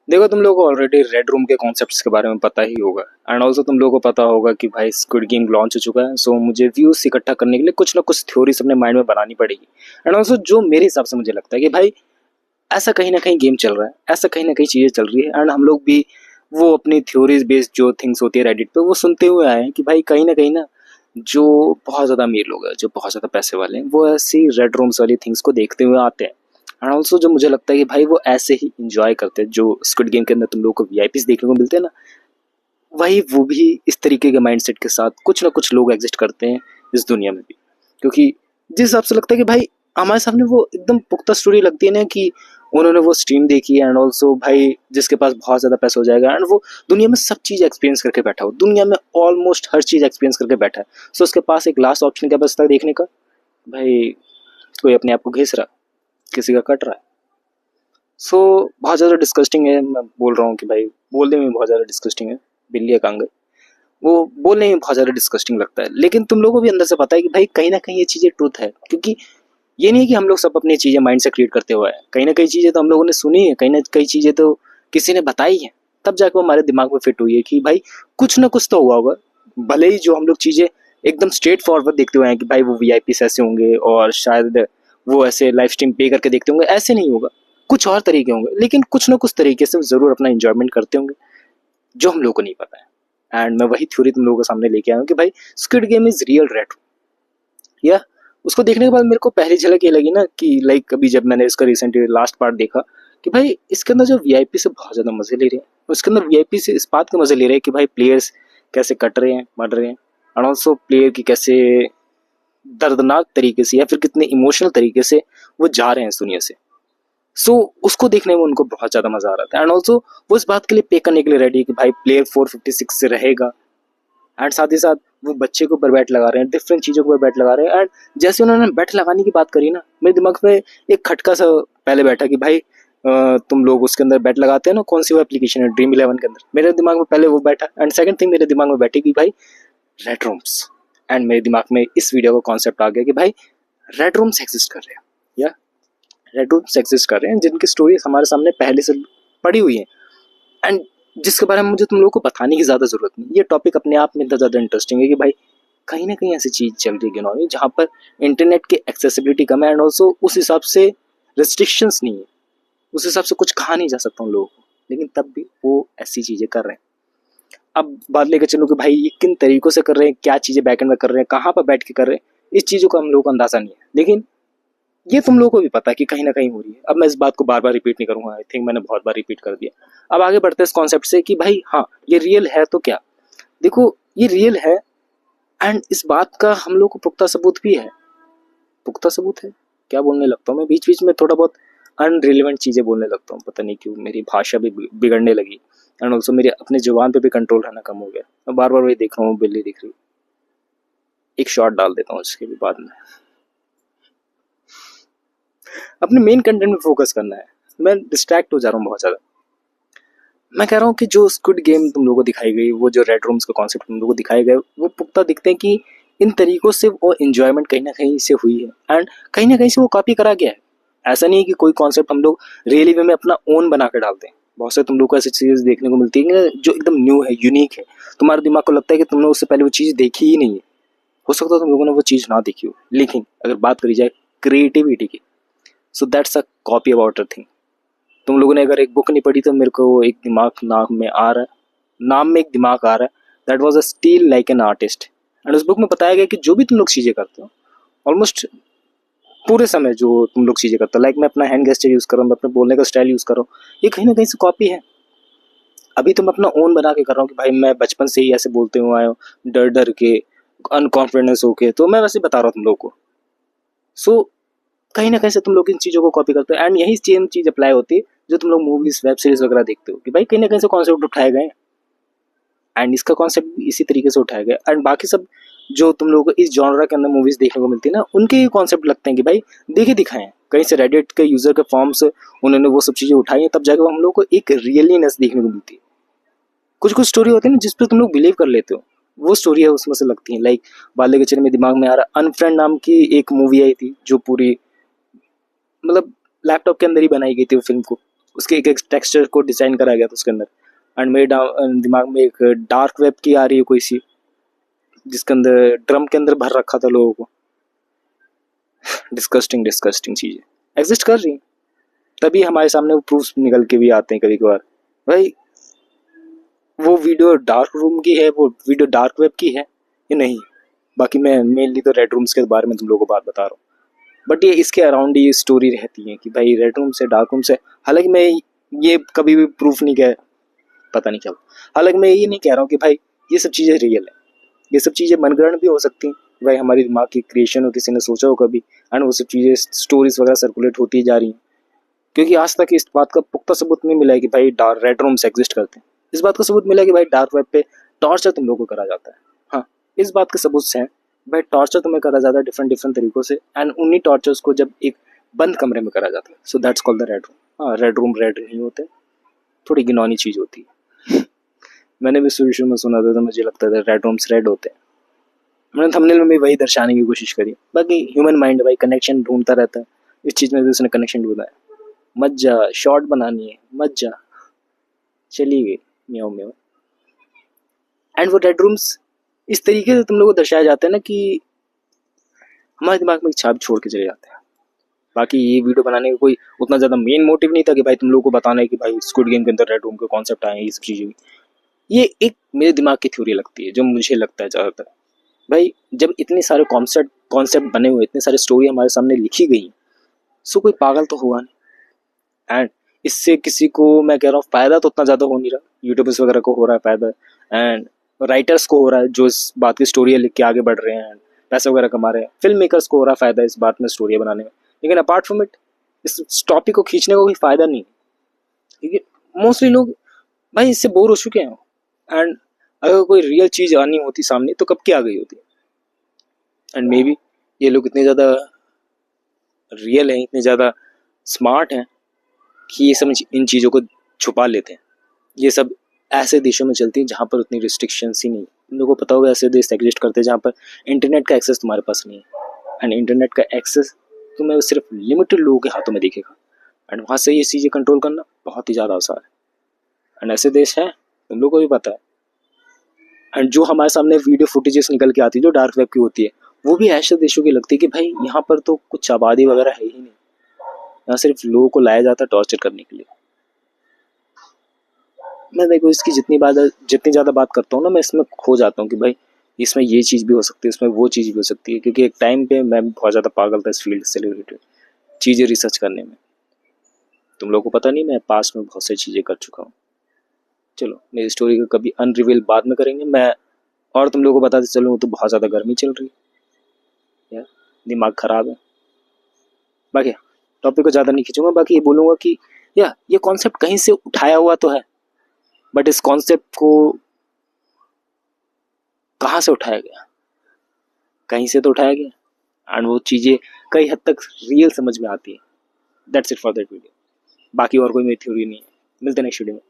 देखो, तुम लोगों को ऑलरेडी रेड रूम के कॉन्सेप्ट्स के बारे में पता ही होगा एंड ऑल्सो तुम लोगों को पता होगा कि भाई स्क्विड गेम लॉन्च हो चुका है। सो मुझे व्यूज इकट्ठा करने के लिए कुछ ना कुछ थ्योरीज अपने माइंड में बनानी पड़ेगी। एंड ऑल्सो जो मेरे हिसाब से मुझे लगता है कि भाई ऐसा कहीं ना कहीं गेम चल रहा है, ऐसा कहीं ना कहीं चीज़ें चल रही है एंड हम लोग भी वो अपनी थ्योरीज बेस्ड जो थिंग्स होती है रेडिट पे वो सुनते हुए आए हैं कि भाई कहीं ना जो बहुत ज़्यादा अमीर लोग हैं, जो बहुत ज़्यादा पैसे वाले हैं, वो ऐसी रेड रूम्स वाली थिंग्स को देखते हुए आते हैं। एंड ऑल्सो जो मुझे लगता है कि भाई वो ऐसे ही इंजॉय करते हैं। जो स्क्विड गेम के अंदर तुम लोग को वीआईपीज देखने को मिलते हैं ना, वही वो भी इस तरीके के माइंडसेट के साथ कुछ ना कुछ लोग एग्जिस्ट करते हैं इस दुनिया में भी। क्योंकि जिस हिसाब से लगता है कि भाई हमारे सामने वो एकदम पुख्ता स्टोरी लगती है ना कि उन्होंने वो स्ट्रीम देखी है एंड ऑल्सो भाई जिसके पास बहुत ज़्यादा पैसा हो जाएगा एंड वो दुनिया में सब चीज़ एक्सपीरियंस करके बैठा हो, दुनिया में ऑलमोस्ट हर चीज़ एक्सपीरियंस करके बैठा है। सो उसके पास एक लास्ट ऑप्शन क्या बचता है देखने का? भाई कोई अपने आप को घिस रहा, किसी का कट रहा है। सो बहुत ज़्यादा डिस्कस्टिंग है। मैं बोल रहा हूँ कि भाई बोलने में बहुत ज़्यादा डिस्कस्टिंग है। बिल्ली का कांग वो बोलने में बहुत ज़्यादा डिस्कस्टिंग लगता है, लेकिन तुम लोगों को भी अंदर से पता है कि भाई कहीं ना कहीं ये चीज़ें ट्रूथ है। क्योंकि ये नहीं है कि हम लोग सब अपनी चीज़ें माइंड से क्रिएट करते हुए हैं, कहीं ना कहीं चीज़ें तो हम लोगों ने सुनी है, कहीं ना कहीं चीज़ें तो किसी ने बताई है, तब जाकर वो हमारे दिमाग में फिट हुई है कि भाई कुछ ना कुछ तो हुआ होगा। भले ही जो हम लोग चीज़ें एकदम स्ट्रेट फॉरवर्ड देखते हुए हैं कि भाई वो वीआईपी ऐसे होंगे और शायद वो ऐसे लाइव स्ट्रीम पे करके देखते होंगे, ऐसे नहीं होगा, कुछ और तरीके होंगे, लेकिन कुछ ना कुछ तरीके से ज़रूर अपना इंजॉयमेंट करते होंगे जो हम लोगों को नहीं पता है। एंड मैं वही थ्योरी तुम लोगों के सामने लेके आया हूँ कि भाई squid game is real red. या उसको देखने के बाद मेरे को पहली झलक ये लगी ना कि लाइक अभी जब मैंने इसका रिसेंटली लास्ट पार्ट देखा कि भाई इसके अंदर जो वीआईपी से बहुत ज़्यादा मज़े ले रहे हैं, उसके अंदर वीआईपी से इस बात के मज़े ले रहे हैं कि भाई प्लेयर्स कैसे कट रहे हैं, मर रहे हैं, एंड ऑल्सो प्लेयर की कैसे दर्दनाक तरीके से या फिर कितने इमोशनल तरीके से वो जा रहे हैं इस दुनिया से। सो उसको देखने में उनको बहुत ज़्यादा मज़ा आ रहा था एंड ऑल्सो वो इस बात के लिए पे करने के लिए रेडी है कि भाई प्लेयर 456 से रहेगा एंड साथ ही साथ वो बच्चे के ऊपर बैट लगा रहे हैं, डिफरेंट चीज़ों के ऊपर बैट लगा रहे हैं। एंड जैसे उन्होंने बैट लगाने की बात करी ना, मेरे दिमाग में एक खटका सा पहले बैठा कि भाई तुम लोग उसके अंदर बैट लगाते हैं ना, कौन सी वो एप्लीकेशन है ड्रीम 11 के अंदर, मेरे दिमाग में पहले वो बैठा। एंड सेकंड थिंग मेरे दिमाग में बैठी कि भाई रेड रूम्स। एंड मेरे दिमाग में इस वीडियो का कॉन्सेप्ट आ गया कि भाई रेड रूम्स एग्जिस्ट कर रहे हैं, या रेड रूम्स एग्जिस्ट कर रहे हैं जिनकी स्टोरी हमारे सामने पहले से पड़ी हुई है एंड जिसके बारे में मुझे तुम लोगों को बताने की ज़्यादा ज़रूरत नहीं। ये टॉपिक अपने आप में इतना ज़्यादा इंटरेस्टिंग है कि भाई कहीं ना कहीं ऐसी चीज़ चल रही है जहाँ पर इंटरनेट की एक्सेसिबिलिटी कम है एंड ऑल्सो उस हिसाब से रिस्ट्रिक्शंस नहीं है, उस हिसाब से कुछ कहा नहीं जा सकता उन लोगों को, लेकिन तब भी वो ऐसी चीज़ें कर रहे हैं। अब बात लेकर चलो कि भाई ये किन तरीकों से कर रहे हैं, क्या चीज़ें बैकएंड में कर रहे हैं, कहाँ पर बैठ के कर रहे हैं, इस चीज़ों का हम लोगों को अंदाज़ा नहीं है, लेकिन ये तुम लोगों को भी पता है कि कहीं ना कहीं हो रही है। अब मैं इस बात को बार बार रिपीट नहीं करूंगा, आई थिंक मैंने बहुत बार रिपीट कर दिया। अब आगे बढ़ते हैं इस कॉन्सेप्ट से कि भाई हाँ ये रियल है तो क्या। देखो ये रियल है एंड इस बात का हम लोग को पुख्ता सबूत भी है। पुख्ता सबूत है क्या बोलने लगता हूँ मैं, बीच बीच में थोड़ा बहुत अनरिलेवेंट चीज़ें बोलने लगता हूँ, पता नहीं क्यों मेरी भाषा भी बिगड़ने लगी एंड ऑल्सो मेरे अपने जुबान पे भी कंट्रोल रहना कम हो गया। मैं बार बार वही देख रहा हूँ, बिल्ली दिख रही, एक शॉट डाल देता हूँ इसके भी बाद में। अपने मेन कंटेंट में फोकस करना है, मैं डिस्ट्रैक्ट हो जा रहा हूँ बहुत ज़्यादा। मैं कह रहा हूँ कि जो स्क्विड गेम तुम लोगों को दिखाई गई, वो जो रेड रूम्स का कॉन्सेप्ट तुम लोगों को दिखाए गए, वो पुख्ता दिखते हैं कि इन तरीकों से वो इन्जॉयमेंट कहीं ना कहीं से हुई है एंड कहीं ना कहीं से वो कॉपी करा गया है। ऐसा नहीं है कि कोई कॉन्सेप्ट हम लोग रियली वे में अपना ओन बना के डालते हैं। बहुत से तुम लोग को ऐसी चीज़ देखने को मिलती है जो एकदम न्यू है, यूनिक है, तुम्हारे दिमाग को लगता है कि तुमने उससे पहले वो चीज़ देखी ही नहीं है। हो सकता है तुम लोगों ने वो चीज़ ना देखी हो, लेकिन अगर बात करी जाए क्रिएटिविटी की, so that's a copy about a thing. तुम लोगों ने अगर एक बुक नहीं पढ़ी तो मेरे को एक दिमाग नाम में आ रहा है, नाम में एक दिमाग आ रहा है, that was a steel like an artist. And उस बुक में बताया गया कि जो भी तुम लोग चीज़ें करते हो, ऑलमोस्ट पूरे समय जो तुम लोग चीज़ें करते हो, लाइक मैं अपना हैंड गेस्चर यूज़ कर रहा हूँ, मैं अपने बोलने का स्टाइल यूज़ कर रहा हूँ, ये कहीं ना कहीं से कॉपी है। अभी तो मैं अपना ओन बना के कर रहा हूँ कि भाई मैं बचपन से ही ऐसे बोलते हुए आया हूँ, डर डर के, अनकॉन्फिडेंस होके, तो मैं वैसे बता रहा हूँ तुम लोगों को। सो कहीं ना कहीं से तुम लोग इन चीज़ों को कॉपी करते हो एंड यही सेम चीज़ अप्लाई होती है जो तुम लोग मूवीज वेब सीरीज वगैरह देखते हो कि भाई कहीं ना कहीं से कॉन्सेप्ट उठाए गए एंड इसका कॉन्सेप्ट भी इसी तरीके से उठाया गया। एंड बाकी सब जो तुम लोगों को इस जॉनरा के अंदर मूवीज देखने को मिलती है ना, उनके ये कॉन्सेप्ट लगते हैं कि भाई देखे दिखाए हैं, कहीं से रेडिट के यूजर के फॉर्म से उन्होंने वो सब चीज़ें उठाई हैं, तब जाकर हम लोग को एक रियलीनेस देखने को मिलती है। कुछ कुछ स्टोरी होती है ना जिस पर तुम लोग बिलीव कर लेते हो, वो स्टोरी है उसमें से लगती है। लाइक बाले के चले में दिमाग में आ रहा अनफ्रेंड नाम की एक मूवी आई थी जो पूरी मतलब लैपटॉप के अंदर ही बनाई गई थी वो फिल्म को, उसके एक एक टेक्सचर को डिजाइन करा गया था उसके अंदर। एंड मेरे दिमाग में एक डार्क वेब की आ रही है कोई सी, जिसके अंदर ड्रम के अंदर भर रखा था लोगों को। डिस्कस्टिंग डिस्कस्टिंग चीजें एग्जिस्ट कर रही हैं, तभी हमारे सामने वो प्रूफ्स निकल के भी आते हैं कभी कभार। भाई वो वीडियो डार्क रूम की है, वो वीडियो डार्क वेब की है या नहीं। बाकी मैं मेनली तो रेड रूम्स के बारे में तुम लोगों को बात बता रहा हूँ, बट ये इसके अराउंड ये स्टोरी रहती है कि भाई रेड रूम से डार्क रूम से। हालांकि मैं ये कभी भी प्रूफ नहीं कह, पता नहीं क्या, हालांकि मैं ये नहीं कह रहा हूँ कि भाई ये सब चीज़ें रियल है। ये सब चीज़ें मनगढ़ंत भी हो सकती हैं, भाई हमारी दिमाग की क्रिएशन हो, किसी ने सोचा हो कभी, एंड वो सब चीज़ें स्टोरीज वगैरह सर्कुलेट होती जा रही हैं। क्योंकि आज तक इस बात का पुख्ता सबूत नहीं मिला है कि भाई रेड रूम्स एग्जिस्ट करते हैं। इस बात का सबूत मिला है कि भाई डार्क वेब पे टॉर्चर तुम लोगों को करा जाता है। हाँ, इस बात के सबूत से है भाई टॉर्चर तुम्हें करा जाता है डिफरेंट डिफरेंट तरीकों से, एंड उन्हीं टॉर्चर्स को जब एक बंद कमरे में करा जाता है, so that's called the red room. हाँ, रेड रूम रेड नहीं होते, थोड़ी घिनौनी चीज़ होती है। मैंने भी शुरू में सुना था तो मुझे लगता था रेड रूम्स रेड होते हैं। मैंने थंबनेल में भी वही दर्शाने की कोशिश करी। बाकी ह्यूमन माइंड भाई कनेक्शन ढूंढता रहता है, इस चीज़ में भी उसने कनेक्शन ढूंढा है। मत जा, शॉर्ट बनानी है, मत जा, चली गई म्याऊं म्याऊं। एंड वो रेड रूम्स इस तरीके से तुम लोगों को दर्शाया जाता है ना कि हमारे दिमाग में एक छाप छोड़ के चले जाते हैं। बाकी ये वीडियो बनाने का कोई उतना ज़्यादा मेन मोटिव नहीं था कि भाई तुम लोगों को बताना है कि भाई स्क्विड गेम के अंदर रेड रूम के कॉन्सेप्ट आए हैं, ये सब चीज़ें। ये एक मेरे दिमाग की थ्योरी लगती है, जो मुझे लगता है ज़्यादातर। भाई जब इतने सारे कॉन्सेप्ट बने हुए, इतने सारे स्टोरी हमारे सामने लिखी गई, सो कोई पागल तो हुआ नहीं। एंड इससे किसी को, मैं कह रहा हूँ, फ़ायदा तो उतना ज़्यादा हो नहीं रहा। यूट्यूबर्स वगैरह को हो रहा है फ़ायदा, एंड राइटर्स को हो रहा है जो इस बात की स्टोरियाँ लिख के आगे बढ़ रहे हैं, पैसे वगैरह कमा रहे हैं। फिल्म मेकर्स को हो रहा है फ़ायदा इस बात में स्टोरियाँ बनाने में। लेकिन अपार्ट फ्रॉम इट, इस टॉपिक को खींचने को कोई फ़ायदा नहीं, क्योंकि मोस्टली लोग भाई इससे बोर हो चुके हैं। एंड अगर कोई रियल चीज़ आनी होती सामने तो कब की आ गई होती। एंड मे बी ये लोग इतने ज़्यादा रियल हैं, इतने ज़्यादा स्मार्ट हैं कि ये सब इन चीज़ों को छुपा लेते हैं। ये सब ऐसे देशों में चलती है जहाँ पर उतनी रिस्ट्रिक्शंस ही नहीं। तुम लोगों को पता होगा ऐसे देश एग्जिस्ट करते हैं जहाँ पर इंटरनेट का एक्सेस तुम्हारे पास नहीं है, एंड इंटरनेट का एक्सेस तुम्हें सिर्फ लिमिटेड लोगों के हाथों में दिखेगा, एंड वहाँ से ये चीज़ें कंट्रोल करना बहुत ही ज़्यादा आसान है। एंड ऐसे देश हैं, तुम लोगों को भी पता है। एंड जो हमारे सामने वीडियो फुटेजेस निकल के आती है जो डार्क वेब की होती है, वो भी ऐसे देशों की लगती है कि भाई यहाँ पर तो कुछ आबादी वगैरह है ही नहीं, यहाँ सिर्फ लोगों को लाया जाता है टॉर्चर करने के लिए। मैं देखो इसकी जितनी ज़्यादा बात करता हूँ ना, मैं इसमें खो जाता हूँ कि भाई इसमें ये चीज़ भी हो सकती है, इसमें वो चीज़ भी हो सकती है। क्योंकि एक टाइम पे मैं बहुत ज़्यादा पागल था इस फील्ड से रिलेटेड चीज़ें रिसर्च करने में। तुम लोगों को पता नहीं, मैं पास में बहुत सारी चीज़ें कर चुका हूँ। चलो मेरी स्टोरी को कभी अनरिवील बाद में करेंगे। मैं और तुम लोगों को बताते चलूँ तो बहुत ज़्यादा गर्मी चल रही है यार, दिमाग ख़राब है। बाकी टॉपिक को ज़्यादा नहीं खींचूंगा। बाकी ये बोलूँगा कि ये कॉन्सेप्ट कहीं से उठाया हुआ तो है, बट इस कॉन्सेप्ट को कहाँ से उठाया गया, कहीं से तो उठाया गया, एंड वो चीज़ें कई हद तक रियल समझ में आती है। That's it for that video. बाकी और कोई मेरी थ्योरी नहीं है। मिलते हैं नेक्स्ट वीडियो में।